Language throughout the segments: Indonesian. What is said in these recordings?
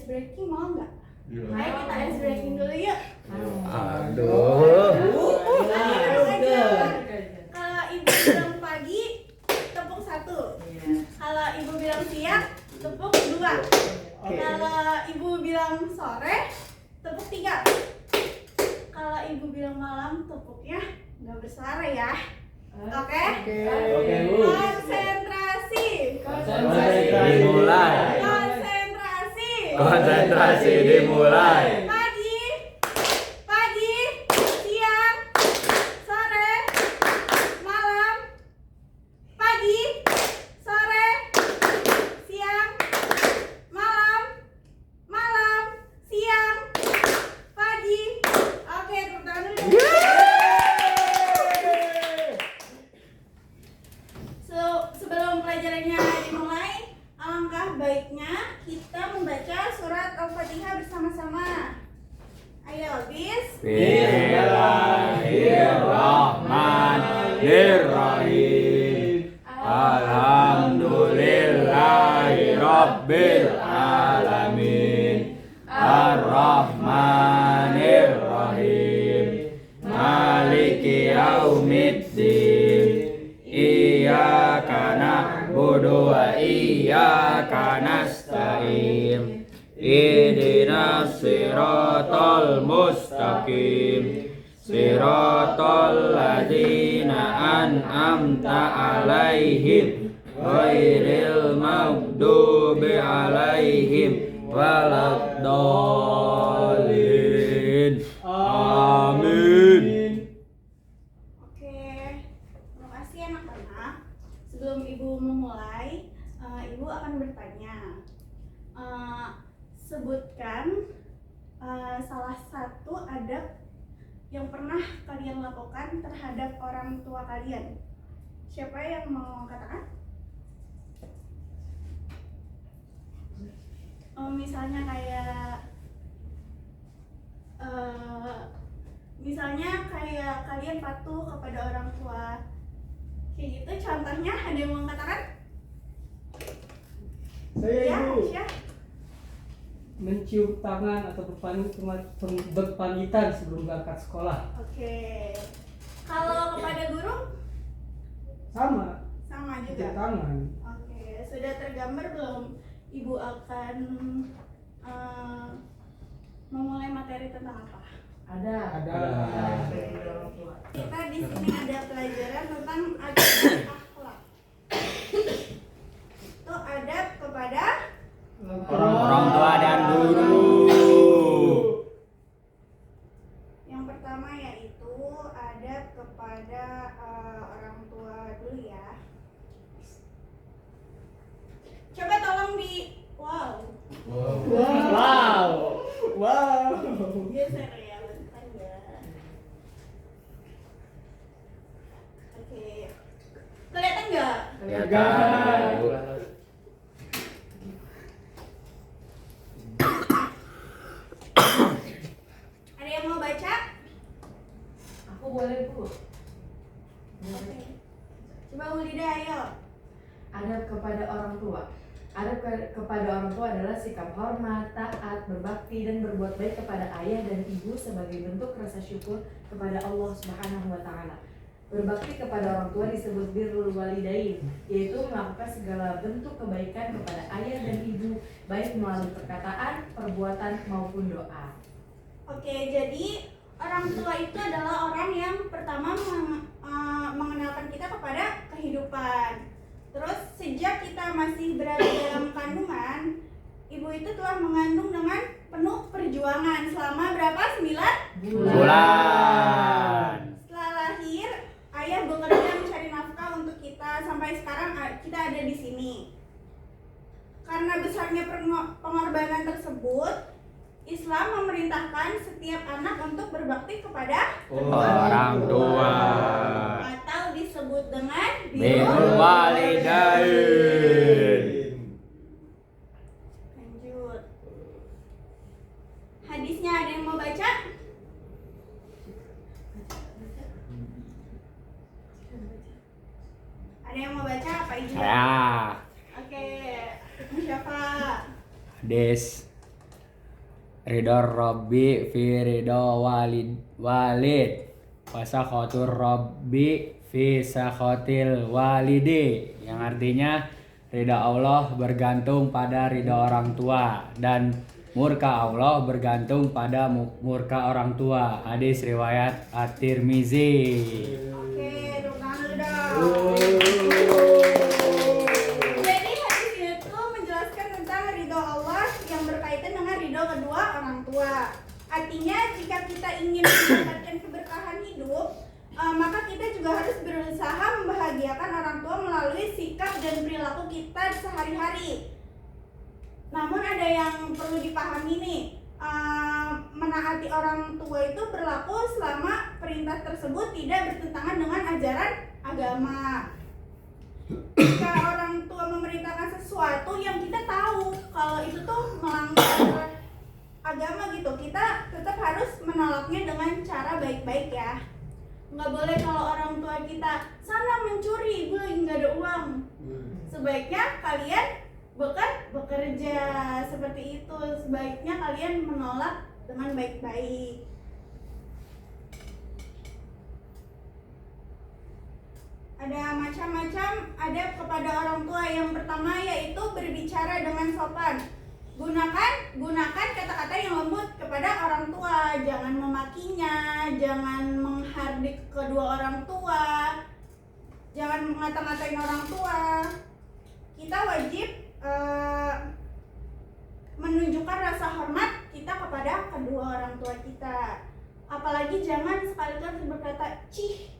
breaking mau nggak? Iya. Ayo kita ice breaking dulu yuk. Aduh. Kalau ibu bilang pagi, tepuk 1. Kalau ibu bilang siang, tepuk 2. Kalau ibu bilang sore, tepuk 3. Kalau ibu bilang malam, tepuknya nggak bersuara ya. Oke? Oke, Bu. Konsentrasi. Dimulai. Konsentrasi. Konsentrasi dimulai. Pagi, siang, sore, malam. Pagi, sore, siang, malam, siang, pagi. Oke, tepuk tangan dulu. Sebelum pelajarannya dimulai, alangkah baiknya kita membaca surat Al-Fatihah bersama-sama. Ayo, Bismillahirrahmanirrahim. Alhamdulillahirabbil alamin. Arrahmanirrahim. Maliki yaumiddin. Iyyaka na'budu wa iyyaka nasta'in. Ihdinas siratal mustaqim. Siratal ladzina an'amta 'alaihim ghairil maghdubi 'alaihim waladdallin. Amin. Oke, terima kasih anak-anak. Sebelum ibu memulai, ibu akan bertanya. Sebutkan salah satu adab yang pernah kalian lakukan terhadap orang tua kalian. Siapa yang mau katakan? Misalnya kayak kalian patuh kepada orang tua. Kayak gitu contohnya, ada yang mau katakan? Saya Ya, Ibu Syah. mencium tangan atau berpamitan sebelum berangkat sekolah. Oke. Kalau kepada guru? Sama Sama cium juga. tangan. Oke, sudah tergambar belum? Ibu akan memulai materi tentang apa? Ada. Kita di sini ada pelajaran tentang adab dan akhlak. Itu adab kepada Orang tua dan guru. yang pertama yaitu adab kepada orang tua dulu ya. Coba tolong di Wow. geser ya, bentar ya. Oke. Kelihatan nggak? Kelihatan. Ada yang mau baca? Aku boleh, Bu. Oke. Coba Ulida, ayo. Adab kepada orang tua. Adab kepada orang tua adalah sikap hormat, taat, berbakti, dan berbuat baik kepada ayah dan ibu sebagai bentuk rasa syukur kepada Allah Subhanahu wa Ta'ala. Berbakti kepada orang tua disebut birrul walidain, yaitu melakukan segala bentuk kebaikan kepada ayah dan ibu, baik melalui perkataan, perbuatan, maupun doa. Oke, jadi orang tua itu adalah orang yang pertama mengenalkan kita kepada kehidupan. Terus sejak kita masih berada dalam kandungan, ibu itu telah mengandung dengan penuh perjuangan selama berapa? 9 Bulan. Setelah lahir, ayah bekerja mencari nafkah untuk kita sampai sekarang kita ada di sini. Karena besarnya pengorbanan tersebut, Islam memerintahkan setiap anak untuk berbakti kepada Orang tua. atau disebut dengan Birrul walidain. Lanjut. Hadisnya ada yang mau baca? Ada yang mau baca apa Ijma? Ya. Oke. Siapa? Des. ridho Rabbi fi ridho walid wa sakhatur Rabbi fi sakhatil walidi, yang artinya ridha Allah bergantung pada ridha orang tua dan murka Allah bergantung pada murka orang tua. Hadis riwayat At-Tirmizi. Oke, tepuk tangan dulu dong. Jadi hadis itu menjelaskan tentang ridho Allah yang berkaitan dengan ridho kedua orang tua. Artinya jika kita ingin mendapatkan keberkahan hidup, maka kita juga harus berusaha membahagiakan orang tua melalui sikap dan perilaku kita sehari-hari. Namun ada yang perlu dipahami nih, menaati orang tua itu berlaku selama perintah tersebut tidak bertentangan dengan ajaran agama. Jika orang tua memerintahkan sesuatu yang kita tahu kalau itu tuh melanggar agama gitu, kita tetap harus menolaknya dengan cara baik-baik ya. Nggak boleh kalau orang tua kita sana mencuri, gue nggak ada uang. Sebaiknya kalian bekerja seperti itu. Sebaiknya kalian menolak dengan baik-baik. Ada macam-macam adab kepada orang tua. Yang pertama yaitu berbicara dengan sopan. Gunakan kata-kata yang lembut kepada orang tua. Jangan memakinya, jangan menghardik kedua orang tua, jangan mengata-ngatain orang tua. Kita wajib menunjukkan rasa hormat kita kepada kedua orang tua kita. Apalagi jangan sekali-kali berkata cih.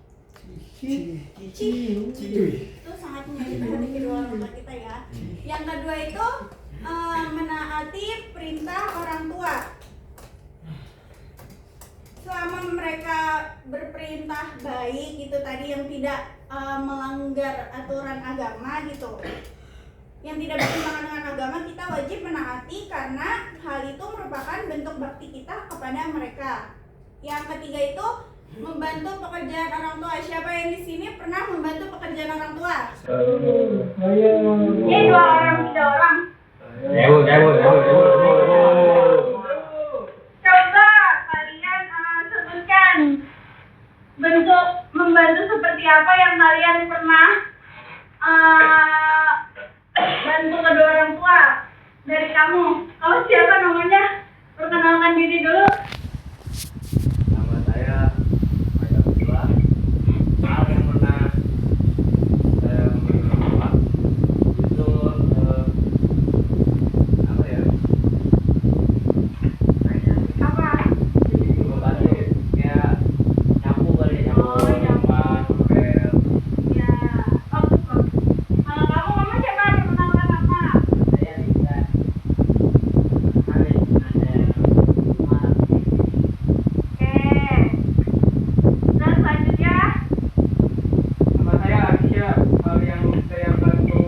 Itu sangat menyakitkan hati kedua orang tua kita ya. Yang kedua itu menaati perintah orang tua. Selama mereka berperintah baik itu tadi, yang tidak melanggar aturan agama gitu, yang tidak bertentangan dengan agama, kita wajib menaati karena hal itu merupakan bentuk bakti kita kepada mereka. Yang ketiga itu membantu pekerjaan orang tua. Siapa yang di sini pernah membantu pekerjaan orang tua? Ini 2 orang, 3 orang. Coba kalian sebutkan bentuk membantu seperti apa yang kalian pernah bantu kedua orang tua. Dari kamu, kamu siapa namanya? Perkenalkan diri dulu. Nama saya Ayah Abdullah. Hal yang pernah saya menolak itu apa ya? Apa? Membantu ya nyapu kali, nyapu rumah, ngepel. Ya. Kalau kamu siapa? Perkenalkan nama. Saya bisa ada rumah. Oke. Dan selanjutnya, Nama saya Arsya. Hal yang saya bantu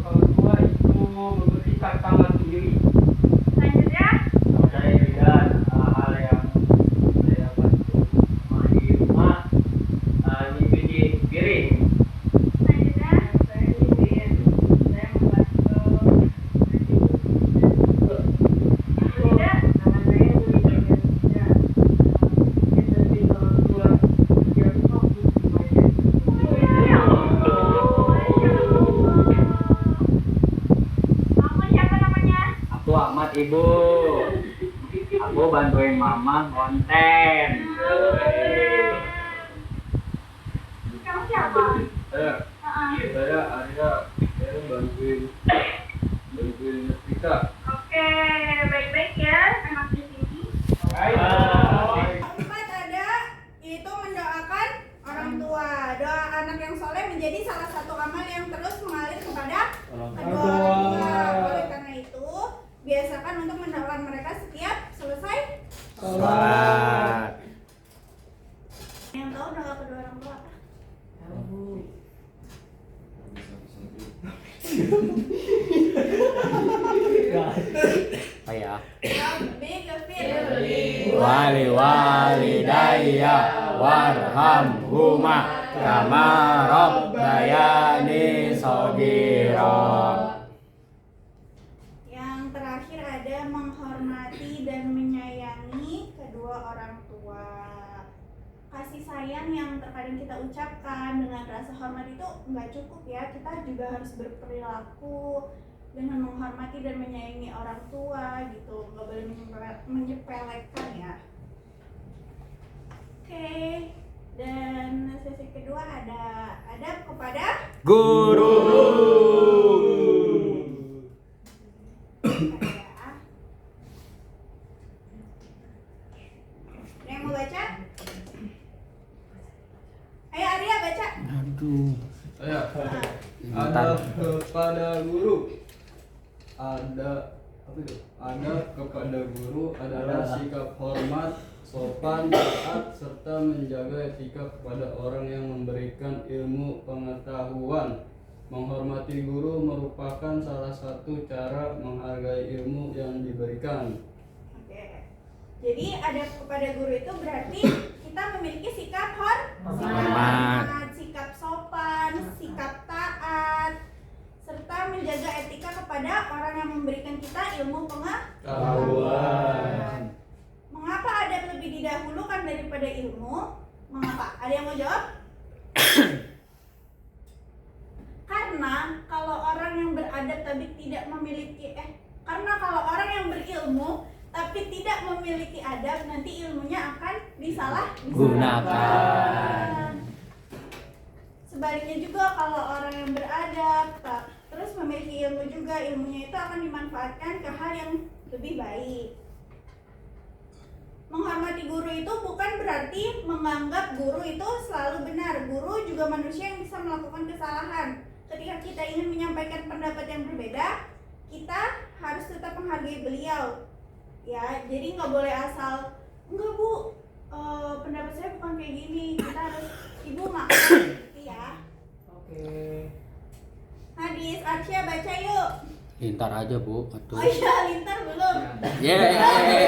orang tua itu membersihkan kamar sendiri. selanjutnya, Kalau saya juga hal yang saya bantu di rumah nyuci piring. selanjutnya, Saya Titin. Saya membantu tidak. nama saya Dwi Jaya. Mendampingi orang tua setiap waktu semuanya. Ya Allah. Kamu siapa namanya? Aku Ahmad Ibu. Aku bantuin mama konten. Kamu siapa? Saya Arya. Saya bantuin Nefrika. Oke, baik-baik ya anak di sini. Keempat ada yaitu mendoakan orang tua. Doa anak yang soleh menjadi salah satu amal yang terus mengalir kepada kedua orang tua. Oleh karena itu, biasakan untuk mendoakan mereka setiap selesai. Sholat. Yang tahu doa kedua orang tua apa? Tahu. Apa ya? Rabbi ghafir. Wali walidayya warhamhuma kama rabbayani shaghira. Yang terakhir ada kepada menghormati dan menyayangi kedua orang tua. Kasih sayang yang terkadang kita ucapkan dengan rasa hormat itu nggak cukup ya, kita juga harus berperilaku dengan menghormati dan menyayangi orang tua gitu, nggak boleh menyepelekan ya. Oke, dan sesi kedua ada adab kepada Guru. ada. Ada yang mau baca? Ayo Arya baca. Aduh. Ya, Ntar. adab kepada guru. Adab kepada guru adalah sikap hormat, sopan, taat, serta menjaga etika kepada orang yang memberikan ilmu pengetahuan. Menghormati guru merupakan salah satu cara menghargai ilmu yang diberikan. Oke. Jadi adab kepada guru itu berarti kita memiliki sikap Hormat. sikap sopan, sikap taat, serta menjaga etika kepada orang yang memberikan kita ilmu pengetahuan. Mengapa adab lebih didahulukan daripada ilmu? Mengapa? Ada yang mau jawab? Karena kalau orang yang beradab tapi tidak memiliki karena kalau orang yang berilmu tapi tidak memiliki adab, nanti ilmunya akan Gunakan. Sebaliknya juga kalau orang yang beradab terus memiliki ilmu juga, ilmunya itu akan dimanfaatkan ke hal yang lebih baik. Menghormati guru itu bukan berarti menganggap guru itu selalu benar. Guru juga manusia yang bisa melakukan kesalahan. Ketika kita ingin menyampaikan pendapat yang berbeda, kita harus tetap menghargai beliau. Ya, jadi nggak boleh asal, enggak bu, pendapat saya bukan kayak gini. Kita harus, ibu maaf gitu ya. Oke. Hadis Arsya baca yuk. Lintar aja bu. Atuh. Oh iya, Lintar belum. Lintar baca.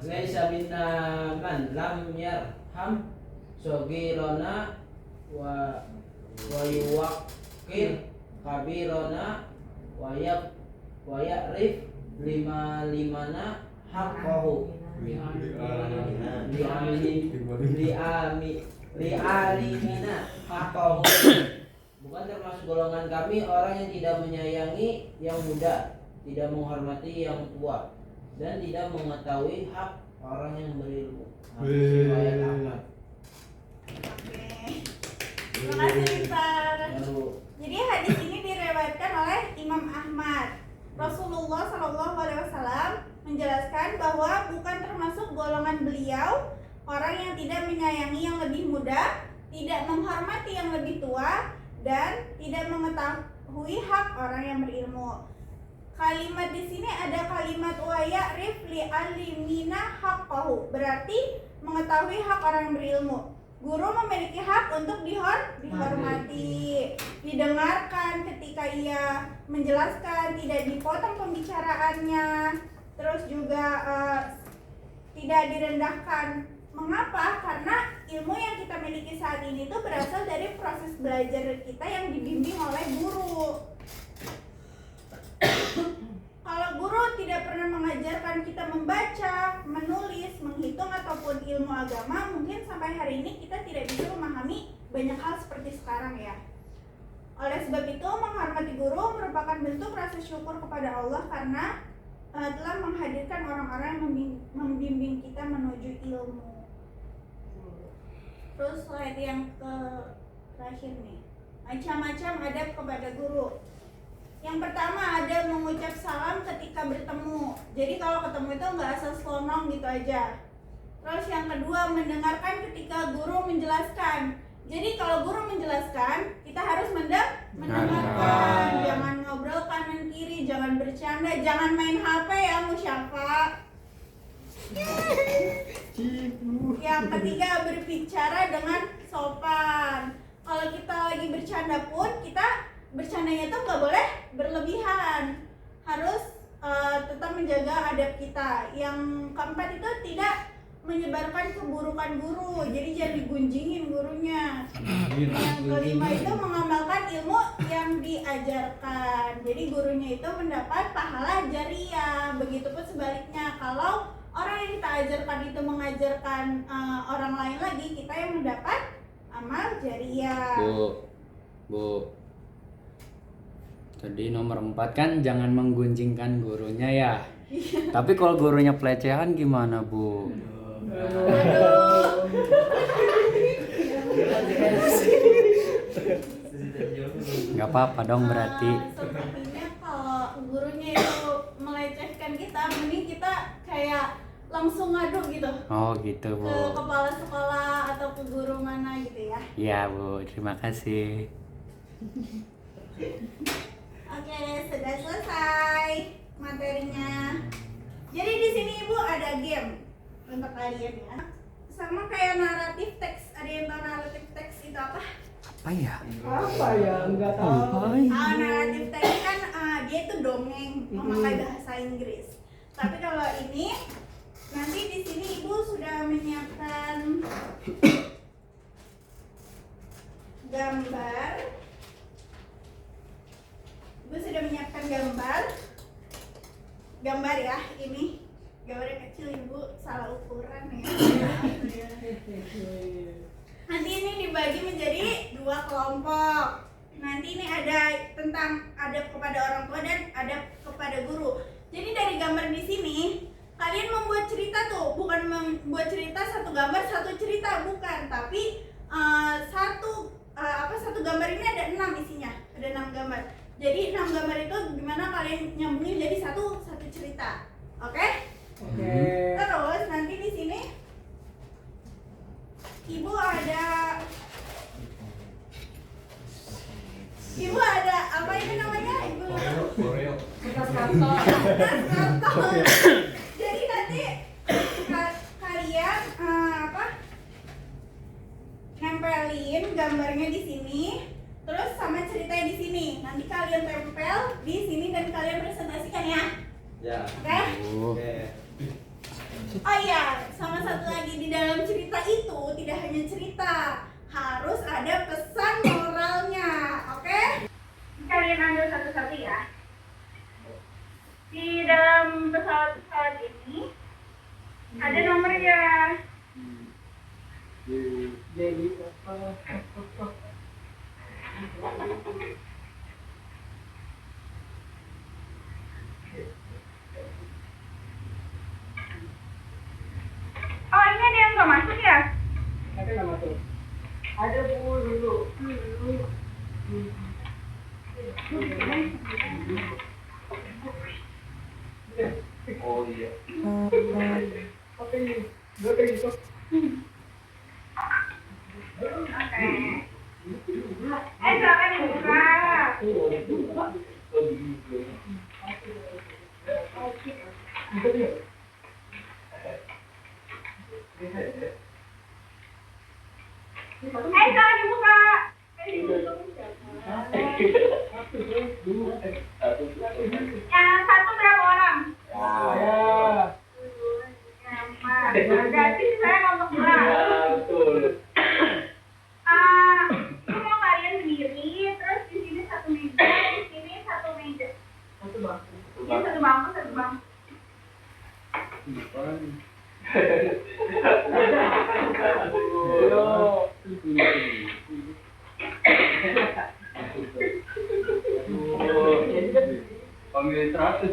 Laisa minna man lam yarham sogirona wa yuwaqir kabirona wa ya'rif limana haqqahu li'alimina haqqahu. Bukan termasuk golongan kami orang yang tidak menyayangi yang muda, tidak menghormati yang tua, dan tidak mengetahui hak orang yang berilmu. Hadis riwayat Ahmad. Oke. Terima kasih Lintar. Lalu Jadi hadis ini diriwayatkan oleh Imam Ahmad. Rasulullah SAW menjelaskan bahwa bukan termasuk golongan beliau orang yang tidak menyayangi yang lebih muda, tidak menghormati yang lebih tua, dan tidak mengetahui hak orang yang berilmu. Kalimat di sini ada kalimat wa ya'rif li alimina haqqahu, berarti mengetahui hak orang yang berilmu. Guru memiliki hak untuk dihormati, didengarkan ketika ia menjelaskan, tidak dipotong pembicaraannya, terus juga tidak direndahkan. Mengapa? Karena ilmu yang kita miliki saat ini itu berasal dari proses belajar kita yang dibimbing oleh guru. Kalau guru tidak pernah mengajarkan kita membaca, menulis, menghitung ataupun ilmu agama, mungkin sampai hari ini kita tidak bisa memahami banyak hal seperti sekarang ya. Oleh sebab itu, menghormati guru merupakan bentuk rasa syukur kepada Allah karena telah menghadirkan orang-orang yang membimbing kita menuju ilmu. Terus slide yang terakhir nih, macam-macam adab kepada guru. Yang pertama ada mengucap salam ketika bertemu. Jadi kalau ketemu itu nggak asal selonong gitu aja. Terus yang kedua mendengarkan ketika guru menjelaskan. Jadi kalau guru menjelaskan kita harus mendengarkan. Jangan ngobrol kanan kiri, jangan bercanda, jangan main HP ya Musyafa. Yang ketiga berbicara dengan sopan. Kalau kita lagi bercanda pun kita bercandanya tuh nggak boleh berlebihan, harus tetap menjaga adab kita. Yang keempat itu tidak menyebarkan keburukan guru, jadi jangan digunjingin gurunya. Yang kelima itu mengamalkan ilmu yang diajarkan. Jadi gurunya itu mendapat pahala jariah. Begitupun sebaliknya, kalau orang yang kita ajarkan itu mengajarkan orang lain lagi, kita yang mendapat amal jariah. Bu. Jadi nomor 4 kan jangan menggunjingkan gurunya ya. Tapi kalau gurunya pelecehan gimana, Bu? Aduh. Nggak apa-apa dong berarti. Sepertinya kalau gurunya itu melecehkan kita, mending kita kayak langsung ngadu gitu Oh gitu, Bu. ke kepala sekolah atau ke guru mana gitu ya. Iya, Bu. Terima kasih. Oke, sudah selesai materinya. Jadi di sini Ibu ada game untuk kalian ya. Sama kayak naratif teks. Ada yang tahu naratif teks itu apa? Apa ya? Apa ya? Enggak tahu. Naratif teks kan dia itu dongeng memakai bahasa Inggris. Tapi kalau ini nanti di sini Ibu sudah menyiapkan gambar. Ibu sudah menyiapkan gambar ya, ini gambarnya kecil Ibu, salah ukuran ya. Nanti ini dibagi menjadi 2 kelompok. Nanti ini ada tentang adab kepada orang tua dan adab kepada guru. Jadi dari gambar di sini kalian membuat cerita tuh, bukan membuat cerita satu gambar satu cerita, bukan, tapi satu gambar ini ada 6 isinya, ada 6 gambar. Jadi 6 gambar itu gimana kalian nyambungin jadi satu cerita, oke? Oke. Terus nanti di sini Ibu ada apa ini namanya? Ibu Koreo. Kertas karton. kertas karton. Jadi nanti kalian nempelin gambarnya di sini, terus sama ceritanya di sini. Nanti kalian tempel di sini dan kalian presentasikan ya. Ya. Oke? Oke. Oh iya, sama satu lagi, di dalam cerita itu tidak hanya cerita, harus ada pesan moralnya, oke? Kalian ambil satu-satu ya. Di dalam pesawat ini ada nomornya. Jadi apa? Oh, ini ada yang nggak masuk ya? Ada nggak masuk? Ada Bu dulu. Oh iya. Apa ini? Berapa itu? Silakan dibuka. Silakan dibuka. Yang satu berapa orang? Ya. Berarti saya kelompok 2. Ini mau kalian sendiri, terus di sini satu meja, di sini satu meja. Satu bangku. Ini satu bangku. Panggil terakhir.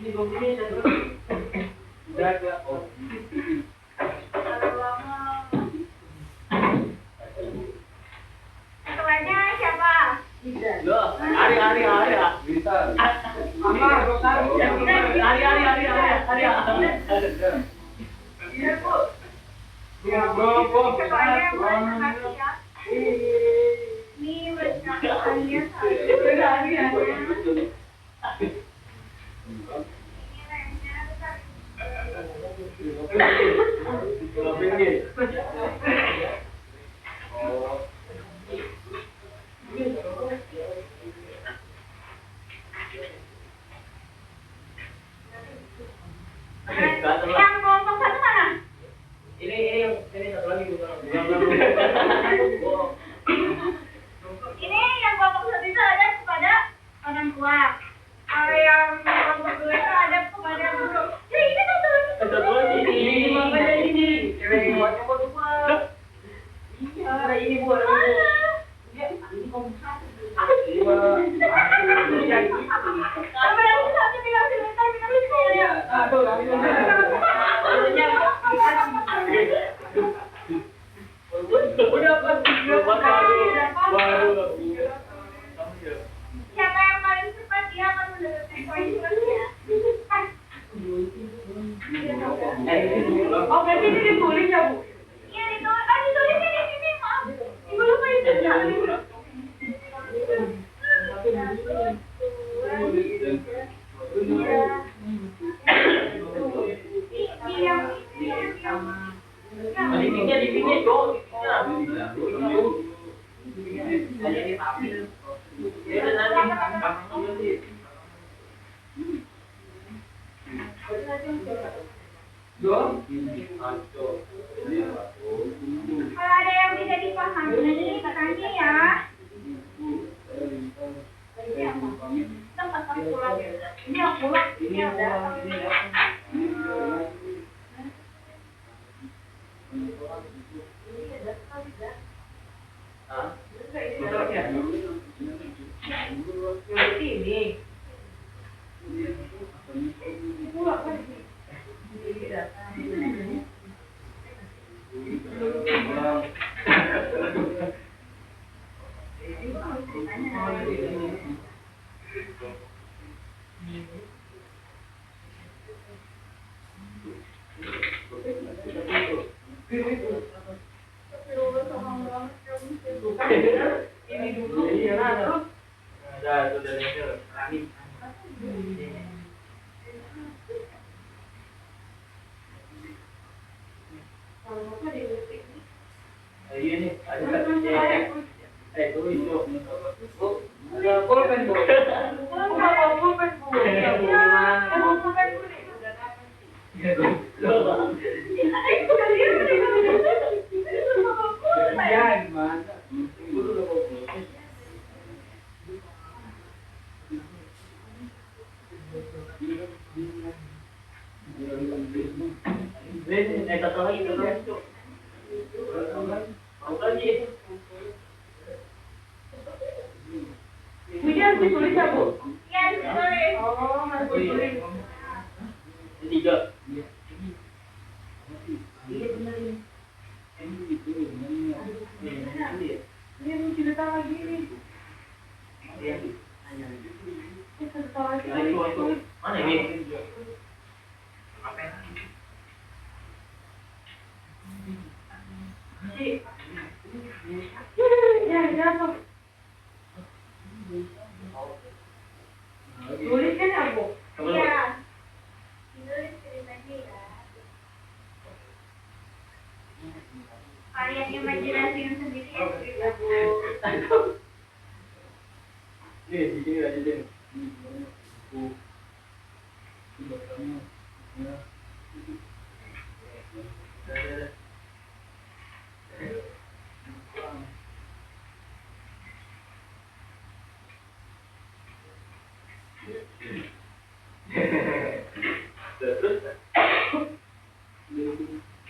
Ini begini satu. Jaga. Oh. Ketuanya siapa? Loh, hari. Bisa. Amar, Dokter. Hari. Iya, Bu. Ya, bro. Ketuanya presentasi ya. Ini presentasinya satu. Ini lemnya besar. Yang kelompok 1 mana? ini Bu. Ya, ini kamu satu. Siapa yang paling cepat dia akan mendapatkan poin plusnya. Oh, berarti ini ditulis ya, Bu? Iya ditulis, ditulisnya di sini maaf. Ibu lupa itu sekali. Kalau ada yang bisa dipahami, katanya ya. Tempat pulang. Ini yang pulang, ini yang datang. Ini dulu. Ada ini. Ini ada ada pulpen Bu. Pulpen Bu. Ya, gimana? Ini harus ditulis ya, Bu? Iya ditulis. Oh, harus ditulis. Tiga. Ini harus cerita lagi nih. Cerita lagi. Mana ini? Ya, apa? Tuliskan ya, Bu? Iya. Ditulis ceritanya ya. Kalian imajinasiin sendiri ya cerita. di sini aja deh.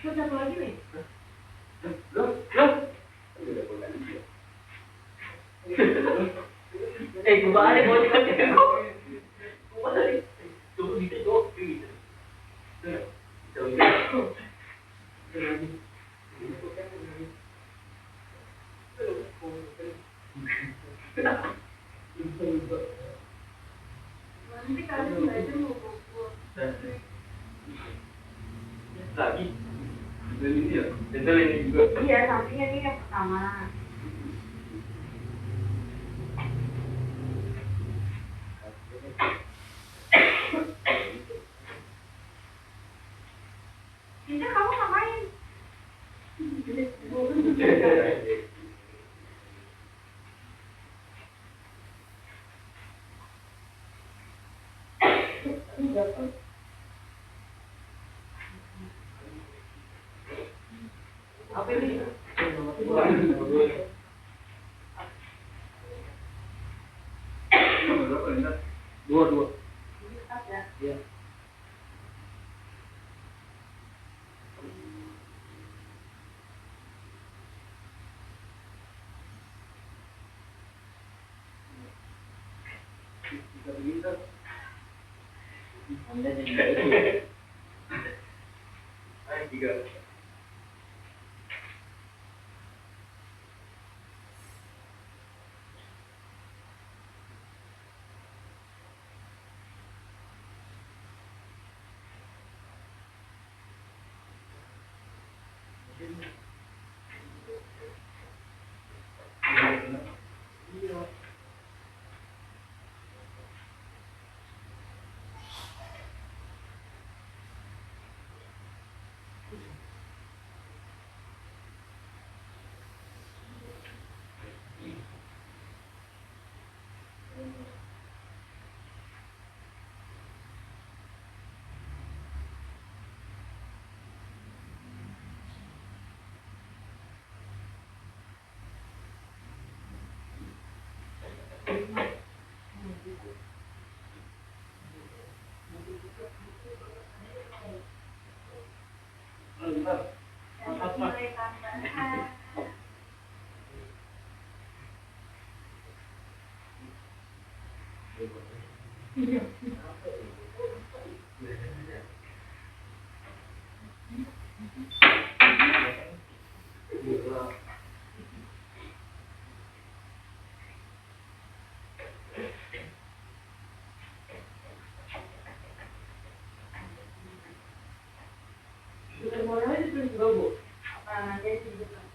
Terus satu lagi nih. Gimana bocor? Tuh gitu tuh. Nanti kalian belajar mau buku. Lagi. Dan ini ya. Dan ini juga. Iya, sampingnya ini yang pertama. Cinta, kamu ngapain? Apa ini? Dua. Iya. Anda jadi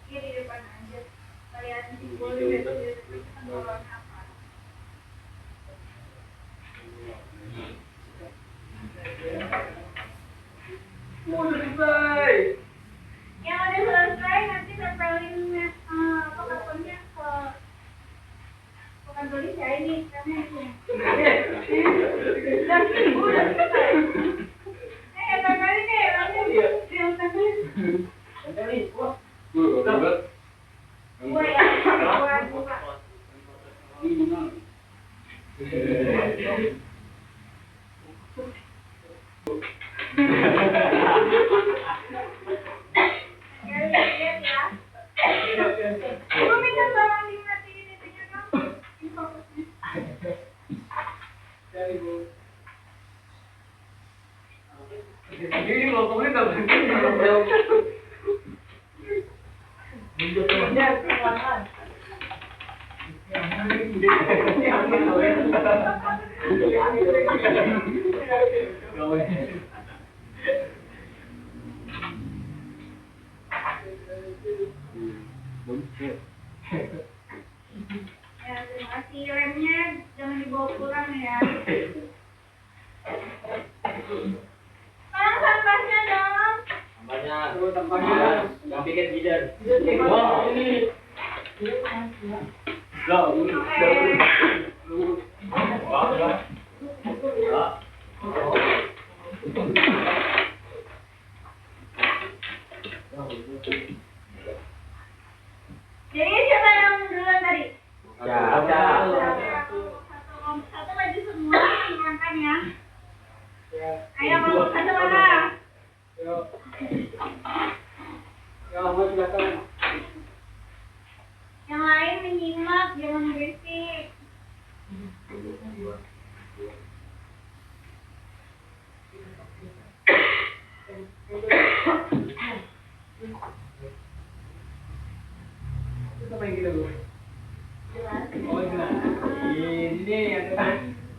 Iya, di depan aja. Kalian timbul di depan bolong apa? Yang udah selesai nanti tempelin kartonnya ke kantor saya ini karena itu. Udah selesai. Tempelin deh, Gua ya, buka. Lihat ya. Gua minta tolong dimatiin itunya dong. Infocusnya. Ya, terima kasih remnya jangan dibawa pulang ya. Tolong sampahnya dong. yang bikin gider. Jadi siapa yang duluan tadi? Satu baju semua diangkat ya. Ayo kalau satu mana? Yang lain menyimak, jangan berisik.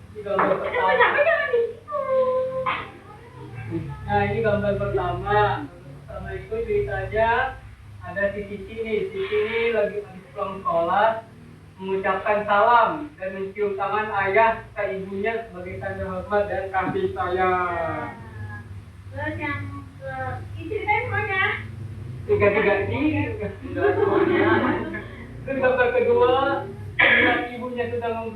Ini gambar Tapi pertama. jangan di situ. Nah, ini gambar pertama. Pertama itu ceritanya ada si Cici nih. Cici ini lagi pulang sekolah mengucapkan salam dan mencium tangan ayah serta ibunya sebagai tanda hormat dan kasih sayang. Terus yang ke ceritain semuanya. Tiga-tiga ini semuanya. Terus gambar kedua, melihat ibunya sedang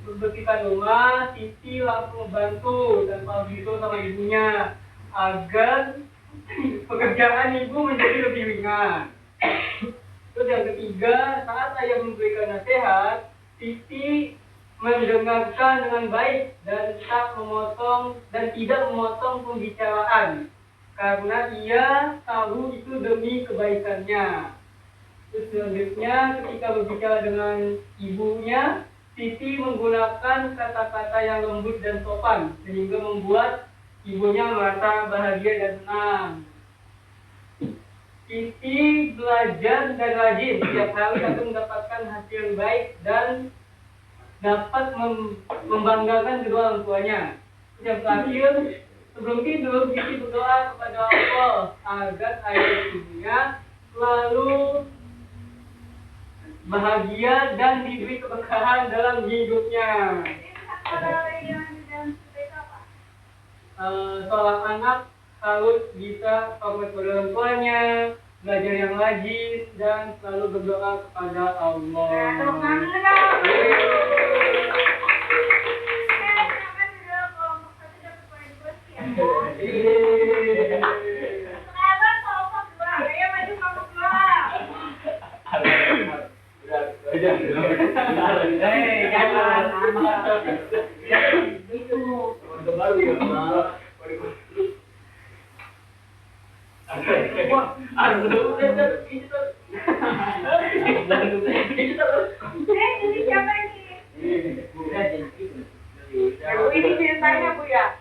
membersihkan rumah, Cici langsung membantu tanpa begitu sama ibunya agar pekerjaan ibu menjadi lebih ringan. Terus yang ketiga, saat ayah memberikan nasihat, Cici mendengarkan dengan baik dan tidak memotong pembicaraan karena ia tahu itu demi kebaikannya. Terus selanjutnya ketika berbicara dengan ibunya, Siti menggunakan kata-kata yang lembut dan sopan sehingga membuat ibunya merasa bahagia dan senang. Siti belajar dan rajin, setiap hari akan mendapatkan hasil yang baik dan dapat membanggakan kedua orang tuanya. Yang terakhir, sebelum tidur, Siti berdoa kepada Allah agar ayah dan ibunya selalu bahagia dan diberi keberkahan dalam hidupnya. Seorang anak harus bisa hormat kepada orang tuanya, belajar yang rajin, dan selalu berdoa kepada Allah. Ini ceritanya Bu ya.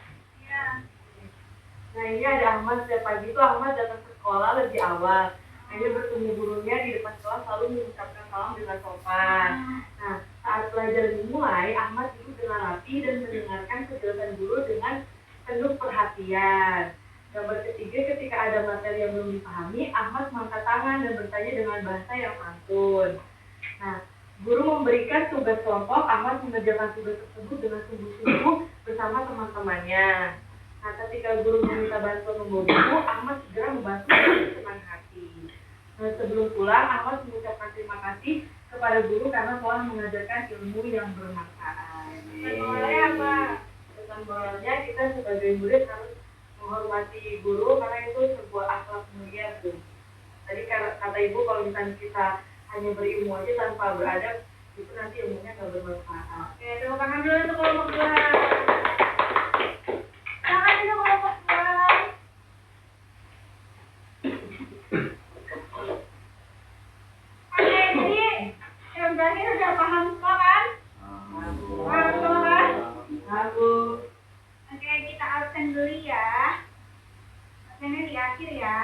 Nah ini ada Ahmad, setiap pagi itu Ahmad datang ke sekolah lebih awal. Hanya bertemu gurunya di depan sekolah selalu mengucapkan salam dengan sopan. Nah saat belajar dimulai, Ahmad duduk dengan rapi dan mendengarkan penjelasan guru dengan penuh perhatian. Gambar ketiga, ketika ada materi yang belum dipahami, Ahmad mengangkat tangan dan bertanya dengan bahasa yang santun. Nah, guru memberikan tugas kelompok, Ahmad mengerjakan tugas tersebut dengan sungguh-sungguh bersama teman-temannya. Nah, ketika guru meminta bantuan membawa buku, Ahmad segera membantu dengan senang hati. Nah, sebelum pulang, Ahmad mengucapkan terima kasih kepada guru karena telah mengajarkan ilmu yang bermanfaat. Pesan moralnya apa? Pesan moralnya kita sebagai murid harus menghormati guru karena itu sebuah akhlak mulia, Bu. Tadi kata Ibu kalau misalnya kita hanya berilmu aja tanpa beradab, itu nanti ilmunya nggak bermanfaat. Oke, terima kasih dulu untuk kelompok 2. Tangan dulu kelompok 2. Oke, jadi yang terakhir udah paham semua kan? Paham semua kan? Aku. Oke, kita absen dulu ya. Absennya di akhir ya.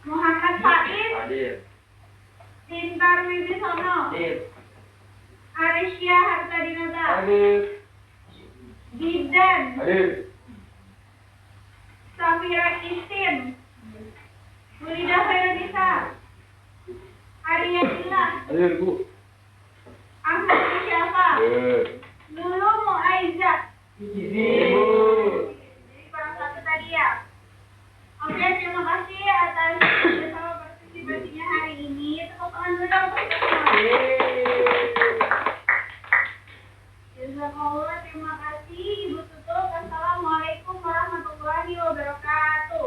Muhammad Faiz. Hadir. Tintar Wibisono. Hadir. Arisya Hartadinata. Hadir. Gidan. Hadir. Safira Istin. Bulida Khairunisa. Arya Dila. Hadir, Bu. Ahmad Syafa. Hadir. Lulu Muaizah. Jadi kurang satu tadi ya. Oke, terima kasih atas bersama partisipasinya hari ini. Tepuk tangan dulu dong untuk semua. Jazakallah, terima kasih Ibu Tutut. Assalamualaikum warahmatullahi wabarakatuh.